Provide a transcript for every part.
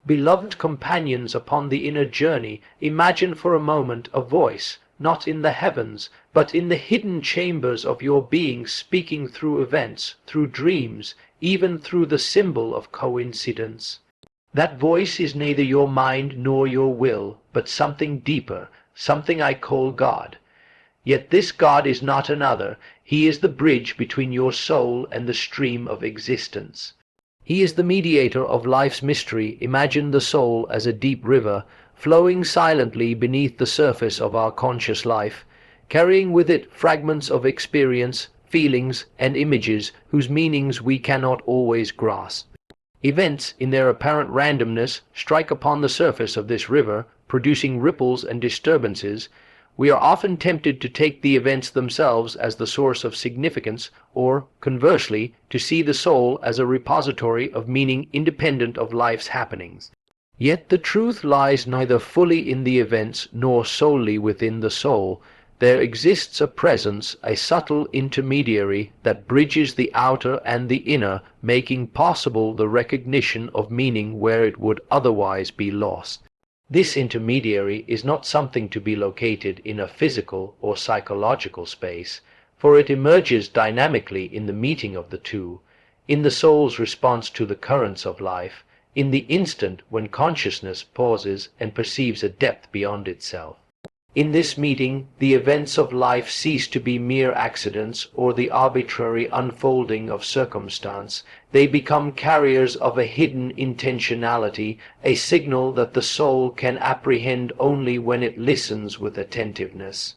Beloved companions upon the inner journey, imagine for a moment a voice, not in the heavens, but in the hidden chambers of your being, speaking through events, through dreams, even through the symbol of coincidence. That voice is neither your mind nor your will, but something deeper, something I call God. Yet this God is not another. He is the bridge between your soul and the stream of existence. He is the mediator of life's mystery. Imagine the soul as a deep river, flowing silently beneath the surface of our conscious life, carrying with it fragments of experience, feelings, and images whose meanings we cannot always grasp. Events, in their apparent randomness, strike upon the surface of this river, producing ripples and disturbances. We are often tempted to take the events themselves as the source of significance, or, conversely, to see the soul as a repository of meaning independent of life's happenings. Yet the truth lies neither fully in the events nor solely within the soul. There exists a presence, a subtle intermediary, that bridges the outer and the inner, making possible the recognition of meaning where it would otherwise be lost. This intermediary is not something to be located in a physical or psychological space, for it emerges dynamically in the meeting of the two, in the soul's response to the currents of life, in the instant when consciousness pauses and perceives a depth beyond itself. In this meeting, the events of life cease to be mere accidents or the arbitrary unfolding of circumstance. They become carriers of a hidden intentionality, a signal that the soul can apprehend only when it listens with attentiveness.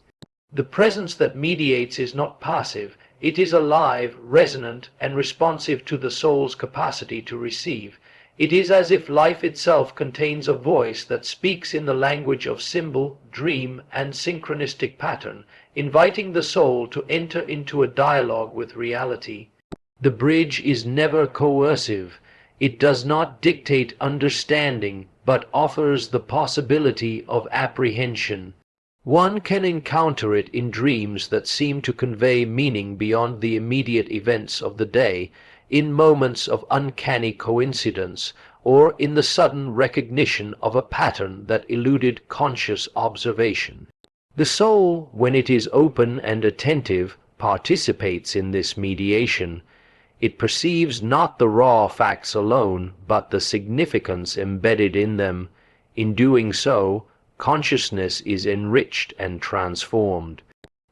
The presence that mediates is not passive. It is alive, resonant, and responsive to the soul's capacity to receive. It is as if life itself contains a voice that speaks in the language of symbol, dream, and synchronistic pattern, inviting the soul to enter into a dialogue with reality. The bridge is never coercive. It does not dictate understanding, but offers the possibility of apprehension. One can encounter it in dreams that seem to convey meaning beyond the immediate events of the day, in moments of uncanny coincidence, or in the sudden recognition of a pattern that eluded conscious observation. The soul, when it is open and attentive, participates in this mediation. It perceives not the raw facts alone, but the significance embedded in them. In doing so, consciousness is enriched and transformed.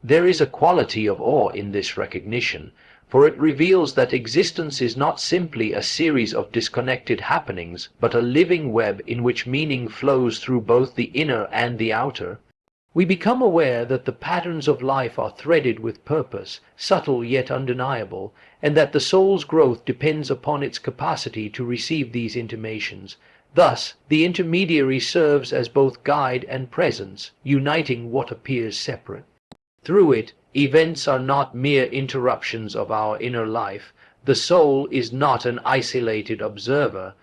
There is a quality of awe in this recognition, for it reveals that existence is not simply a series of disconnected happenings, but a living web in which meaning flows through both the inner and the outer. We become aware that the patterns of life are threaded with purpose, subtle yet undeniable, and that the soul's growth depends upon its capacity to receive these intimations. Thus, the intermediary serves as both guide and presence, uniting what appears separate. Through it, events are not mere interruptions of our inner life. The soul is not an isolated observer.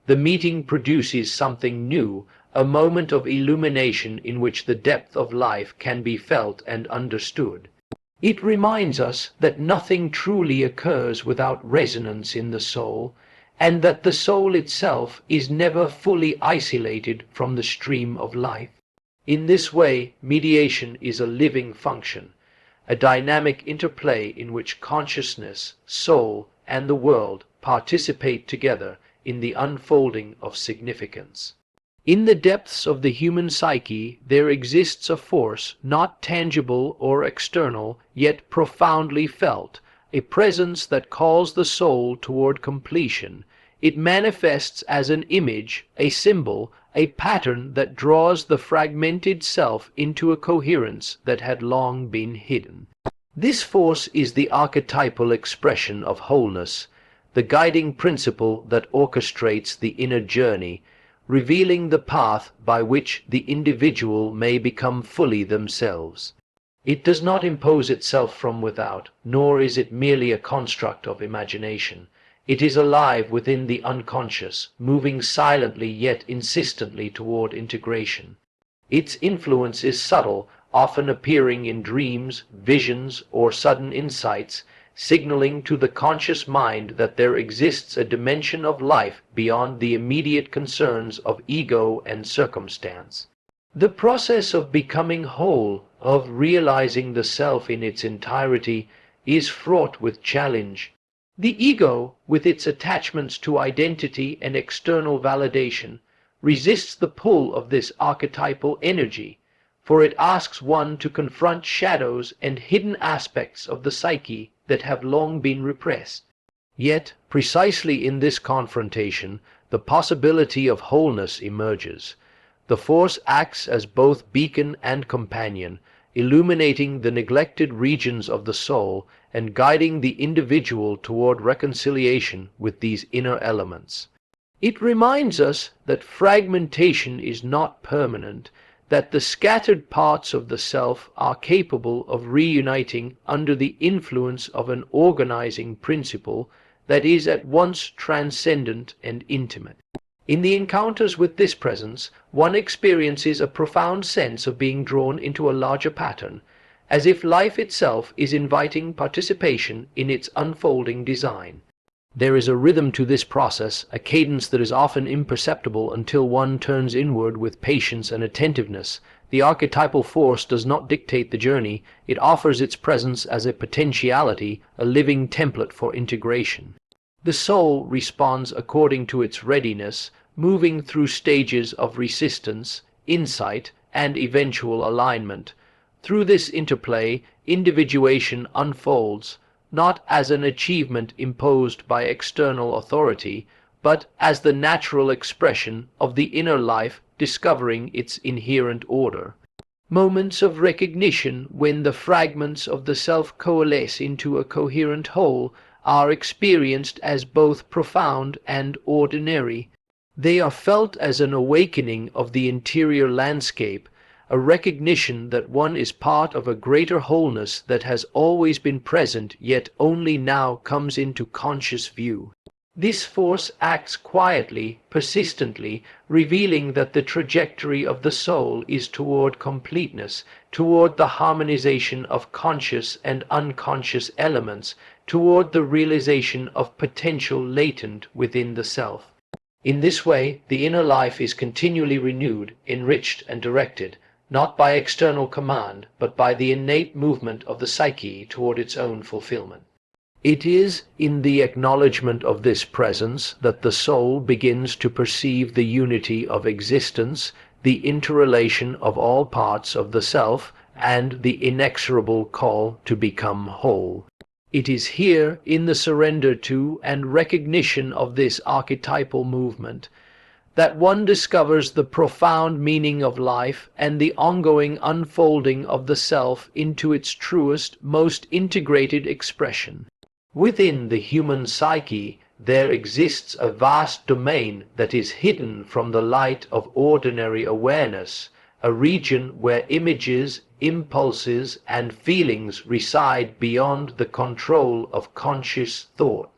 The meeting produces something new, a moment of illumination in which the depth of life can be felt and understood. It reminds us that nothing truly occurs without resonance in the soul, and that the soul itself is never fully isolated from the stream of life. In this way, mediation is a living function, a dynamic interplay in which consciousness, soul, and the world participate together in the unfolding of significance. In the depths of the human psyche there exists a force not tangible or external, yet profoundly felt, a presence that calls the soul toward completion. It manifests as an image, a symbol, a pattern that draws the fragmented self into a coherence that had long been hidden. This force is the archetypal expression of wholeness, the guiding principle that orchestrates the inner journey, revealing the path by which the individual may become fully themselves. It does not impose itself from without, nor is it merely a construct of imagination. It is alive within the unconscious, moving silently yet insistently toward integration. Its influence is subtle, often appearing in dreams, visions, or sudden insights, signaling to the conscious mind that there exists a dimension of life beyond the immediate concerns of ego and circumstance. The process of becoming whole, of realizing the self in its entirety, is fraught with challenge. The ego, with its attachments to identity and external validation, resists the pull of this archetypal energy, for it asks one to confront shadows and hidden aspects of the psyche that have long been repressed. Yet, precisely in this confrontation, the possibility of wholeness emerges. The force acts as both beacon and companion, illuminating the neglected regions of the soul and guiding the individual toward reconciliation with these inner elements. It reminds us that fragmentation is not permanent, that the scattered parts of the self are capable of reuniting under the influence of an organizing principle that is at once transcendent and intimate. In the encounters with this presence, one experiences a profound sense of being drawn into a larger pattern, as if life itself is inviting participation in its unfolding design. There is a rhythm to this process, a cadence that is often imperceptible until one turns inward with patience and attentiveness. The archetypal force does not dictate the journey, it offers its presence as a potentiality, a living template for integration. The soul responds according to its readiness, moving through stages of resistance, insight, and eventual alignment. Through this interplay, individuation unfolds, not as an achievement imposed by external authority, but as the natural expression of the inner life discovering its inherent order. Moments of recognition, when the fragments of the self coalesce into a coherent whole, are experienced as both profound and ordinary. They are felt as an awakening of the interior landscape, a recognition that one is part of a greater wholeness that has always been present yet only now comes into conscious view. This force acts quietly, persistently, revealing that the trajectory of the soul is toward completeness, toward the harmonization of conscious and unconscious elements, toward the realization of potential latent within the self. In this way, the inner life is continually renewed, enriched, and directed, not by external command, but by the innate movement of the psyche toward its own fulfillment. It is in the acknowledgement of this presence that the soul begins to perceive the unity of existence, the interrelation of all parts of the self, and the inexorable call to become whole. It is here, in the surrender to and recognition of this archetypal movement, that one discovers the profound meaning of life and the ongoing unfolding of the self into its truest, most integrated expression. Within the human psyche, there exists a vast domain that is hidden from the light of ordinary awareness, a region where images, impulses, and feelings reside beyond the control of conscious thought.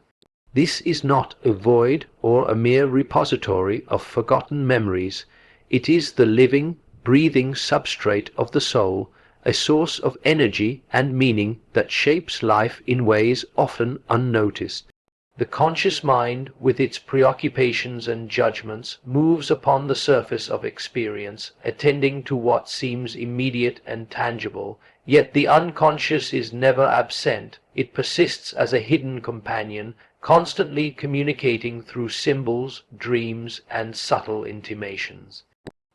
This is not a void or a mere repository of forgotten memories. It is the living, breathing substrate of the soul, a source of energy and meaning that shapes life in ways often unnoticed. The conscious mind, with its preoccupations and judgments, moves upon the surface of experience, attending to what seems immediate and tangible, yet the unconscious is never absent. It persists as a hidden companion, constantly communicating through symbols, dreams, and subtle intimations.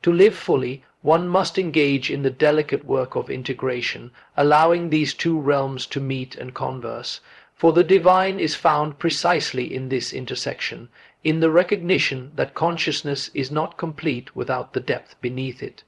To live fully, one must engage in the delicate work of integration, allowing these two realms to meet and converse, for the divine is found precisely in this intersection, in the recognition that consciousness is not complete without the depth beneath it.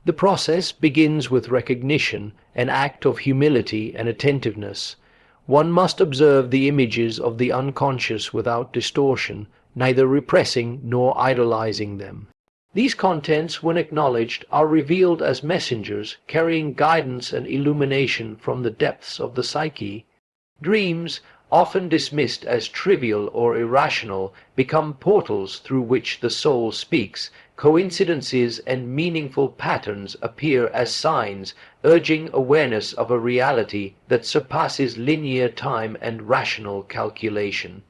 The process begins with recognition, an act of humility and attentiveness. One must observe the images of the unconscious without distortion, neither repressing nor idolizing them. These contents, when acknowledged, are revealed as messengers carrying guidance and illumination from the depths of the psyche. Dreams often dismissed as trivial or irrational, become portals through which the soul speaks. Coincidences and meaningful patterns appear as signs, urging awareness of a reality that surpasses linear time and rational calculation.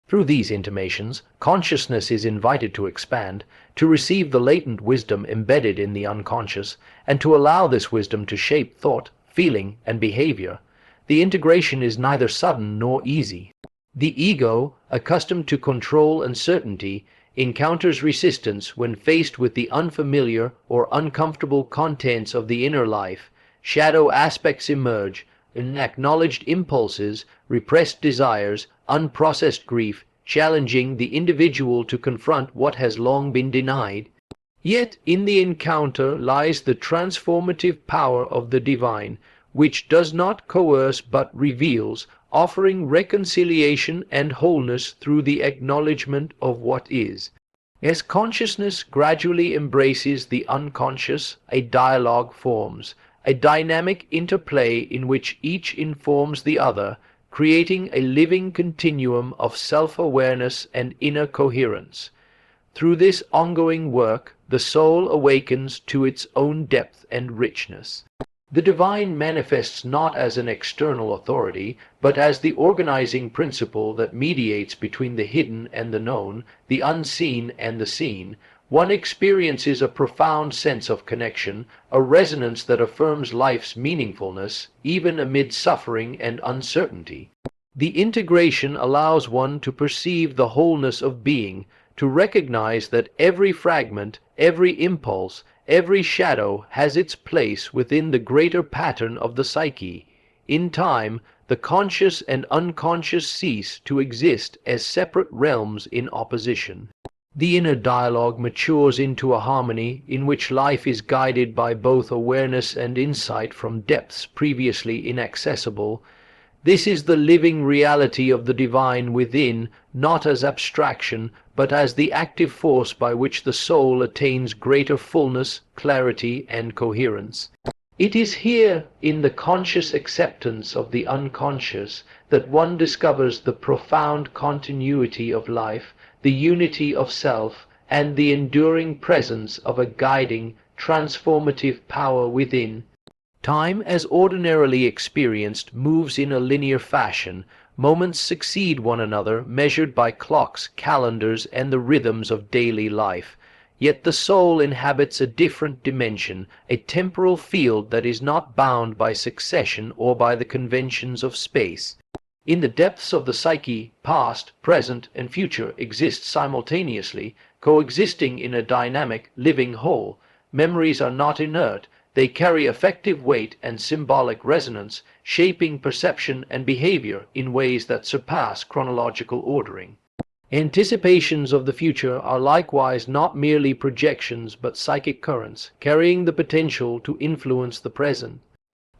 Through these intimations, consciousness is invited to expand, to receive the latent wisdom embedded in the unconscious, and to allow this wisdom to shape thought, feeling, and behavior. The integration is neither sudden nor easy. The ego, accustomed to control and certainty, encounters resistance when faced with the unfamiliar or uncomfortable contents of the inner life. Shadow aspects emerge, unacknowledged impulses, repressed desires, unprocessed grief, challenging the individual to confront what has long been denied. Yet in the encounter lies the transformative power of the divine, which does not coerce but reveals, offering reconciliation and wholeness through the acknowledgement of what is. As consciousness gradually embraces the unconscious, a dialogue forms, a dynamic interplay in which each informs the other, creating a living continuum of self-awareness and inner coherence. Through this ongoing work, the soul awakens to its own depth and richness. The divine manifests not as an external authority, but as the organizing principle that mediates between the hidden and the known, the unseen and the seen. One experiences a profound sense of connection, a resonance that affirms life's meaningfulness, even amid suffering and uncertainty. The integration allows one to perceive the wholeness of being, to recognize that every fragment, every impulse, every shadow has its place within the greater pattern of the psyche. In time, the conscious and unconscious cease to exist as separate realms in opposition. The inner dialogue matures into a harmony in which life is guided by both awareness and insight from depths previously inaccessible. This is the living reality of the divine within, not as abstraction, but as the active force by which the soul attains greater fullness, clarity, and coherence. It is here, in the conscious acceptance of the unconscious, that one discovers the profound continuity of life, the unity of self, and the enduring presence of a guiding, transformative power within. Time, as ordinarily experienced, moves in a linear fashion. Moments succeed one another, measured by clocks, calendars, and the rhythms of daily life. Yet the soul inhabits a different dimension, a temporal field that is not bound by succession or by the conventions of space. In the depths of the psyche, past, present, and future exist simultaneously, coexisting in a dynamic, living whole. Memories are not inert. They carry effective weight and symbolic resonance, shaping perception and behavior in ways that surpass chronological ordering. Anticipations of the future are likewise not merely projections but psychic currents, carrying the potential to influence the present.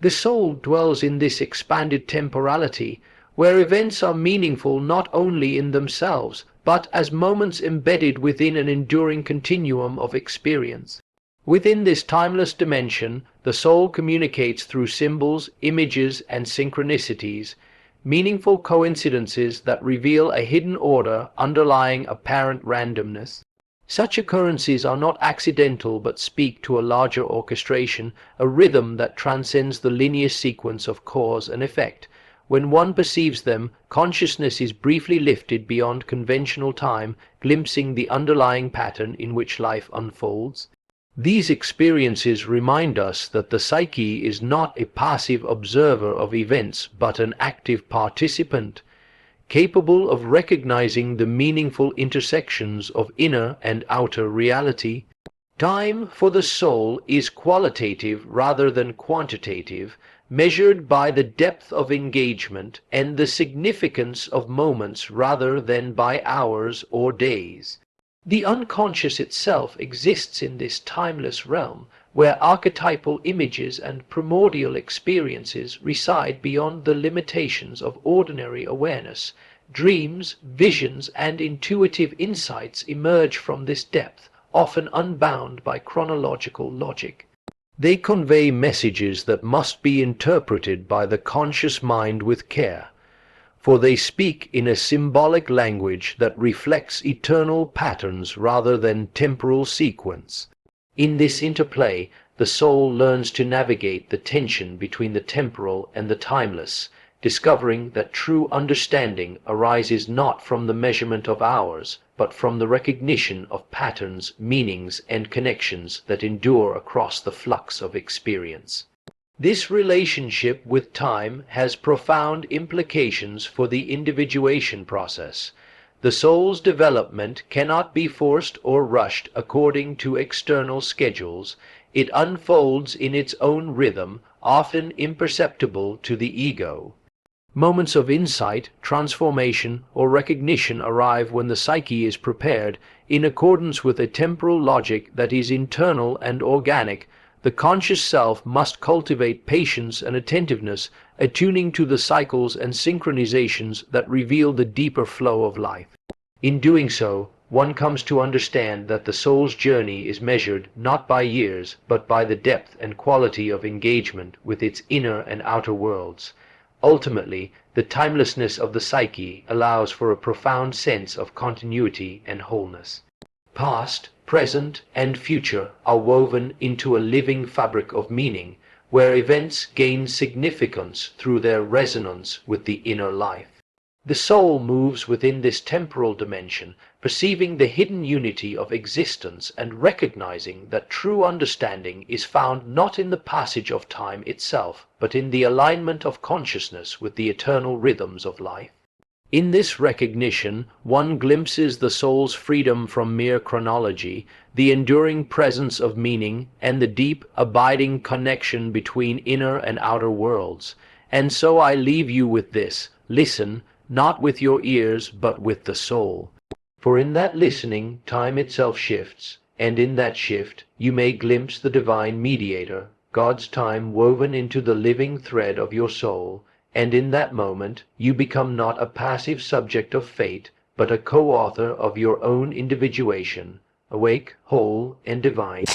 The soul dwells in this expanded temporality, where events are meaningful not only in themselves, but as moments embedded within an enduring continuum of experience. Within this timeless dimension, the soul communicates through symbols, images, and synchronicities, meaningful coincidences that reveal a hidden order underlying apparent randomness. Such occurrences are not accidental but speak to a larger orchestration, a rhythm that transcends the linear sequence of cause and effect. When one perceives them, consciousness is briefly lifted beyond conventional time, glimpsing the underlying pattern in which life unfolds. These experiences remind us that the psyche is not a passive observer of events, but an active participant, capable of recognizing the meaningful intersections of inner and outer reality. Time for the soul is qualitative rather than quantitative, measured by the depth of engagement and the significance of moments rather than by hours or days. The unconscious itself exists in this timeless realm, where archetypal images and primordial experiences reside beyond the limitations of ordinary awareness. Dreams, visions, and intuitive insights emerge from this depth, often unbound by chronological logic. They convey messages that must be interpreted by the conscious mind with care. for they speak in a symbolic language that reflects eternal patterns rather than temporal sequence. In this interplay, the soul learns to navigate the tension between the temporal and the timeless, discovering that true understanding arises not from the measurement of hours, but from the recognition of patterns, meanings, and connections that endure across the flux of experience. This relationship with time has profound implications for the individuation process. The soul's development cannot be forced or rushed according to external schedules. It unfolds in its own rhythm, often imperceptible to the ego. Moments of insight, transformation, or recognition arrive when the psyche is prepared, in accordance with a temporal logic that is internal and organic. The conscious self must cultivate patience and attentiveness, attuning to the cycles and synchronizations that reveal the deeper flow of life. In doing so, one comes to understand that the soul's journey is measured not by years, but by the depth and quality of engagement with its inner and outer worlds. Ultimately, the timelessness of the psyche allows for a profound sense of continuity and wholeness. Past, present, and future are woven into a living fabric of meaning, where events gain significance through their resonance with the inner life. The soul moves within this temporal dimension, perceiving the hidden unity of existence and recognizing that true understanding is found not in the passage of time itself, but in the alignment of consciousness with the eternal rhythms of life. In this recognition, one glimpses the soul's freedom from mere chronology, the enduring presence of meaning, and the deep, abiding connection between inner and outer worlds. And so I leave you with this: listen, not with your ears, but with the soul. For in that listening, time itself shifts, and in that shift, you may glimpse the divine mediator, God's time woven into the living thread of your soul. And in that moment, you become not a passive subject of fate, but a co-author of your own individuation, awake, whole, and divine.